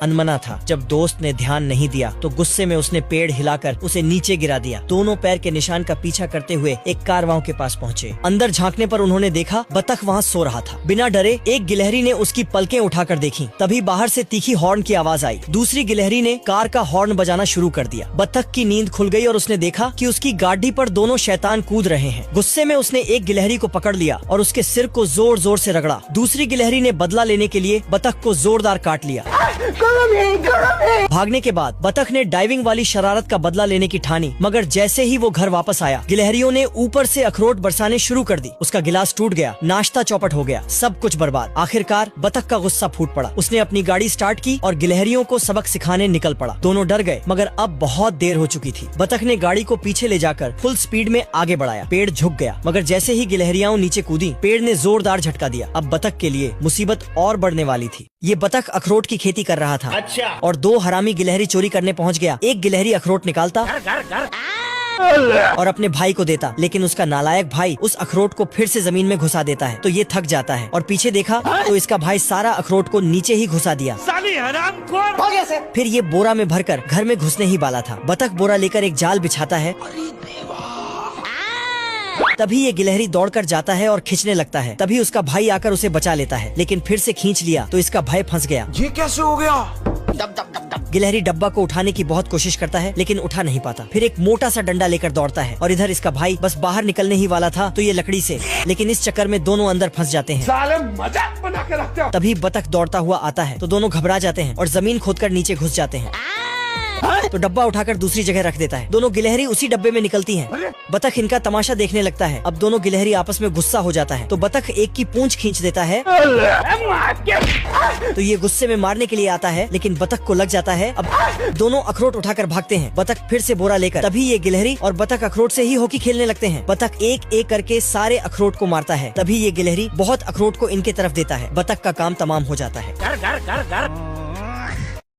अनमना था। जब दोस्त ने ध्यान नहीं दिया तो गुस्से में उसने पेड़ हिलाकर उसे नीचे गिरा दिया। दोनों पैर के निशान का पीछा करते हुए एक कारवां के पास पहुँचे। अंदर झांकने पर उन्होंने देखा बतख वहाँ सो रहा था। बिना डरे एक गिलहरी ने उसकी पलकें उठाकर देखी। तभी बाहर से तीखी हॉर्न की आवाज आई। दूसरी गिलहरी ने कार का हॉर्न बजाना शुरू कर दिया। बतख की नींद खुल गई और उसने देखा कि उसकी गाड़ी पर दोनों शैतान कूद रहे हैं। गुस्से में उसने एक गिलहरी को पकड़ लिया और उसके सिर को जोर जोर से रगड़ा। दूसरी गिलहरी ने बदला लेने के लिए बतख को जोरदार काट लिया। भागने के बाद बतख ने डाइविंग वाली शरारत का बदला लेने की ठानी, मगर जैसे ही वो घर वापस आया गिलहरियों ने ऊपर से अखरोट बरसाने शुरू कर दी। उसका गिलास टूट गया, नाश्ता चौपट हो गया, सब कुछ बर्बाद। आखिरकार बतख का गुस्सा फूट पड़ा। उसने अपनी गाड़ी स्टार्ट की और गिलहरियों को सबक सिखाने निकल पड़ा। दोनों डर गए, मगर अब बहुत देर हो चुकी थी। बतख ने गाड़ी को पीछे ले जाकर फुल स्पीड में आगे बढ़ाया। पेड़ झुक गया, मगर जैसे ही गिलहरियां नीचे कूदी पेड़ ने जोरदार झटका दिया। अब बतख के लिए मुसीबत और बढ़ने वाली थी। ये बतख अखरोट की खेती कर रहा था। अच्छा। और दो हरामी गिलहरी चोरी करने पहुंच गया। एक गिलहरी अखरोट निकालता और अपने भाई को देता, लेकिन उसका नालायक भाई उस अखरोट को फिर से जमीन में घुसा देता है। तो ये थक जाता है और पीछे देखा तो इसका भाई सारा अखरोट को नीचे ही घुसा दिया। साली हरामखोर। फिर ये बोरा में भरकर घर में घुसने ही वाला था। बतख बोरा लेकर एक जाल बिछाता है। तभी ये गिलहरी दौड़कर जाता है और खींचने लगता है। तभी उसका भाई आकर उसे बचा लेता है, लेकिन फिर से खींच लिया तो इसका भाई फंस गया। ये कैसे हो गया? गिलहरी डब्बा को उठाने की बहुत कोशिश करता है, लेकिन उठा नहीं पाता। फिर एक मोटा सा डंडा लेकर दौड़ता है और इधर इसका भाई बस बाहर निकलने ही वाला था तो ये लकड़ी से, लेकिन इस चक्कर में दोनों अंदर फंस जाते हैं। साले मजाक बना के रखते हो। तभी बतख दौड़ता हुआ आता है तो दोनों घबरा जाते हैं और जमीन खोदकर नीचे घुस जाते हैं। तो डब्बा उठाकर दूसरी जगह रख देता है। दोनों गिलहरी उसी डब्बे में निकलती हैं। बतख इनका तमाशा देखने लगता है। अब दोनों गिलहरी आपस में गुस्सा हो जाता है तो बतख एक की पूंछ खींच देता है। तो ये गुस्से में मारने के लिए आता है, लेकिन बतख को लग जाता है। अब दोनों अखरोट उठाकर भागते हैं, बतख फिर से बोरा लेकर। तभी ये गिलहरी और बतख अखरोट से ही हॉकी खेलने लगते हैं। बतख एक एक करके सारे अखरोट को मारता है। तभी ये गिलहरी बहुत अखरोट को इनके तरफ देता है। बतख का काम तमाम हो जाता है।